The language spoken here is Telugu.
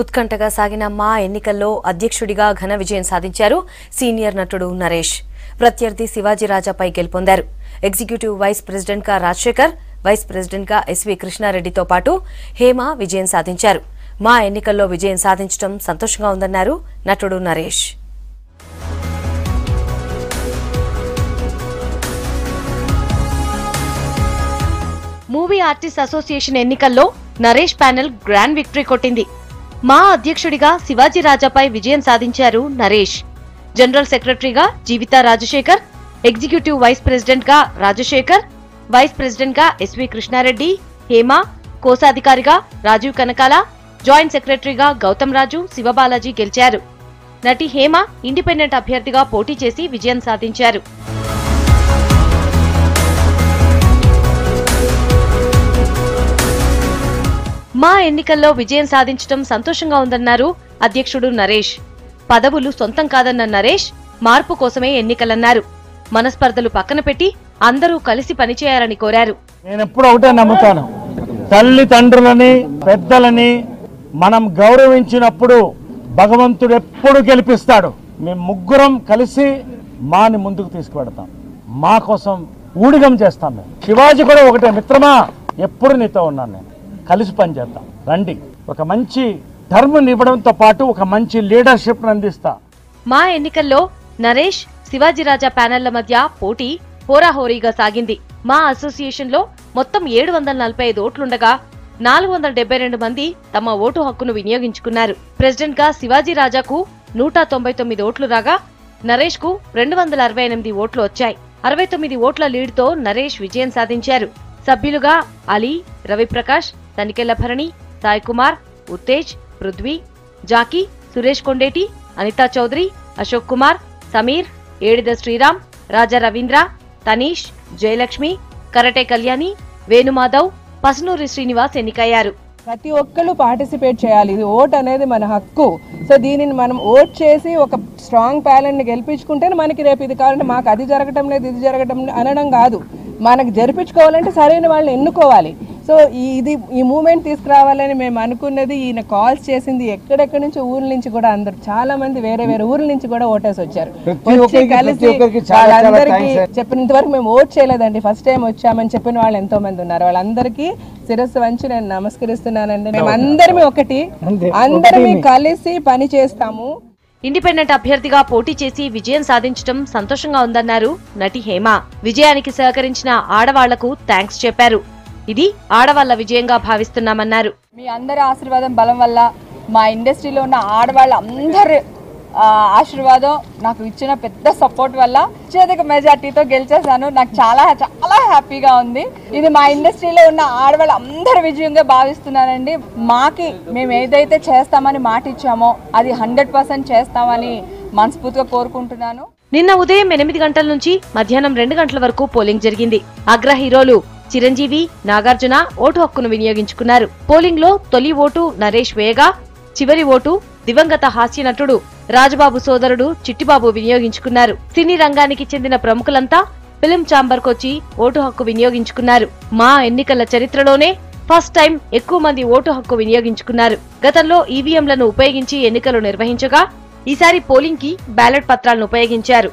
ఉత్కంఠగా సాగిన మా ఎన్నికల్లో అధ్యక్షుడిగా ఘన విజయం సాధించారు సీనియర్ నటుడు నరేష్. ప్రత్యర్థి శివాజీరాజాపై గెలుపొందారు. ఎగ్జిక్యూటివ్ వైస్ ప్రెసిడెంట్గా రాజశేఖర్, వైస్ ప్రెసిడెంట్గా ఎస్వి కృష్ణారెడ్డితో పాటు హేమ విజయం సాధించారు. మా ఎన్నికల్లో విజయం సాధించడం సంతోషంగా ఉందన్నారు నటుడు నరేష్. మూవీ ఆర్టిస్ట్ అసోసియేషన్ ఎన్నికల్లో నరేష్ ప్యానెల్ గ్రాండ్ విక్టరీ కొట్టింది. మా అధ్యక్షుడిగా శివాజీరాజాపై విజయం సాధించారు నరేష్. జనరల్ సెక్రటరీగా జీవితా రాజశేఖర్, ఎగ్జిక్యూటివ్ వైస్ ప్రెసిడెంట్గా రాజశేఖర్, వైస్ ప్రెసిడెంట్గా ఎస్వి కృష్ణారెడ్డి, హేమ, కోశాధికారిగా రాజీవ్ కనకాల, జాయింట్ సెక్రటరీగా గౌతమ్ రాజు, శివబాలాజీ గెలిచారు. నటి హేమ ఇండిపెండెంట్ అభ్యర్థిగా పోటీ చేసి విజయం సాధించారు. మా ఎన్నికల్లో విజయం సాధించడం సంతోషంగా ఉందన్నారు అధ్యక్షుడు నరేష్. పదవులు సొంతం కాదన్న నరేష్ మార్పు కోసమే ఎన్నికలన్నారు. మనస్పర్ధలు పక్కన పెట్టి అందరూ కలిసి పనిచేయాలని కోరారు. నేనెప్పుడు ఒకటే నమ్ముతాను, తల్లిదండ్రులని పెద్దలని మనం గౌరవించినప్పుడు భగవంతుడు ఎప్పుడు గెలిపిస్తాడు. మేము ముగ్గురం కలిసి మాని ముందుకు తీసుకువెడతాం. మా కోసం ఊడిగం చేస్తాం. మేము శివాజీ కూడా ఒకటే, మిత్రమా ఎప్పుడు నీతో ఉన్నాను, నేను కలిసి పనిచేద్దాం రండి. ఒక మంచి ధర్మం ఇవ్వడంతో పాటు ఒక మంచి లీడర్షిప్ అందిస్తా. మా ఎన్నికల్లో నరేష్, శివాజీరాజా ప్యానెళ్ల మధ్య పోటీ హోరాహోరీగా సాగింది. మా అసోసియేషన్ లో మొత్తం 745 ఓట్లుండగా 472 మంది తమ ఓటు హక్కును వినియోగించుకున్నారు. ప్రెసిడెంట్ గా శివాజీరాజాకు 199 ఓట్లు రాగా నరేష్ కు 268 ఓట్లు వచ్చాయి. 69 ఓట్ల లీడ్ తో నరేష్ విజయం సాధించారు. సభ్యులుగా అలీ, రవిప్రకాష్, తనికెళ్ల భరణి, సాయి కుమార్, ఉత్తేజ్, పృథ్వీ, జాకీ, సురేష్ కొండేటి, అనితా చౌదరి, అశోక్ కుమార్, సమీర్, ఏడిద శ్రీరామ్, రాజా రవీంద్ర, తనీష్, జయలక్ష్మి, కరటే కళ్యాణి, వేణుమాధవ్, పసునూరి శ్రీనివాస్ ఎన్నికయ్యారు. ప్రతి ఒక్కళ్ళు పార్టిసిపేట్ చేయాలి. ఇది ఓట్ అనేది మన హక్కు. సో దీనిని మనం ఓట్ చేసి ఒక స్ట్రాంగ్ ప్యానెల్ని గెలిపించుకుంటే మనకి రేపు ఇది కావాలంటే మాకు అది జరగటం లేదు, ఇది జరగటం అనడం కాదు. మనకు జరిపించుకోవాలంటే సరైన వాళ్ళని ఎన్నుకోవాలి. సో ఈ మూమెంట్ తీసుకురావాలని మేము అనుకున్నది. ఈయన కాల్స్ చేసింది ఎక్కడెక్కడి నుంచి, ఊర్ల నుంచి కూడా అందరు చాలా మంది వేరే వేరే ఊర్ల నుంచి కూడా ఓటేసి వచ్చారు. కలిసి వాళ్ళందరికీ చెప్పినంత వరకు మేము ఓట్ చేయలేదండి, ఫస్ట్ టైం వచ్చామని చెప్పిన వాళ్ళు ఎంతో మంది ఉన్నారు. వాళ్ళందరికీ శిరస్సు వంచి నేను నమస్కరిస్తున్నానండి. మేము అందరమీ ఒకటి, అందరమీ కలిసి పని చేస్తాము. ఇండిపెండెంట్ అభ్యర్థిగా పోటీ చేసి విజయం సాధించడం సంతోషంగా ఉందన్నారు నటి హేమ. విజయానికి సహకరించిన ఆడవాళ్లకు థ్యాంక్స్ చెప్పారు. ఇది ఆడవాళ్ల విజయంగా భావిస్తున్నామన్నారు. మీ అందరి ఆశీర్వాదం బలం వల్ల, మా ఇండస్ట్రీలో ఉన్న ఆడవాళ్ళ అందరి ఆశీర్వాదం నాకు ఇచ్చిన పెద్ద సపోర్ట్ వల్ల అత్యధిక మెజార్టీతో గెలిచేశాను. నాకు చాలా చాలా హ్యాపీగా ఉంది. ఇది మా ఇండస్ట్రీలో ఉన్న ఆడవాళ్ళ అందరి విజయంగా భావిస్తున్నానండి. మేము ఏదైతే చేస్తామని మాట ఇచ్చామో అది 100% చేస్తామని మనస్ఫూర్తిగా కోరుకుంటున్నాను. నిన్న ఉదయం 8 గంటల నుంచి మధ్యాహ్నం 2 గంటల వరకు పోలింగ్ జరిగింది. అగ్ర హీరోలు చిరంజీవి, నాగార్జున ఓటు హక్కును వినియోగించుకున్నారు. పోలింగ్ లో తొలి ఓటు నరేష్ వేయగా, చివరి ఓటు దివంగత హాస్య నటుడు రాజబాబు సోదరుడు చిట్టిబాబు వినియోగించుకున్నారు. సినీ రంగానికి చెందిన ప్రముఖులంతా ఫిల్మ్ ఛాంబర్ కొచ్చి ఓటు హక్కు వినియోగించుకున్నారు. మా ఎన్నికల చరిత్రలోనే ఫస్ట్ టైం ఎక్కువ మంది ఓటు హక్కు వినియోగించుకున్నారు. గతంలో ఈవీఎంలను ఉపయోగించి ఎన్నికలు నిర్వహించగా ఈసారి పోలింగ్ కి బ్యాలెట్ పత్రాలను ఉపయోగించారు.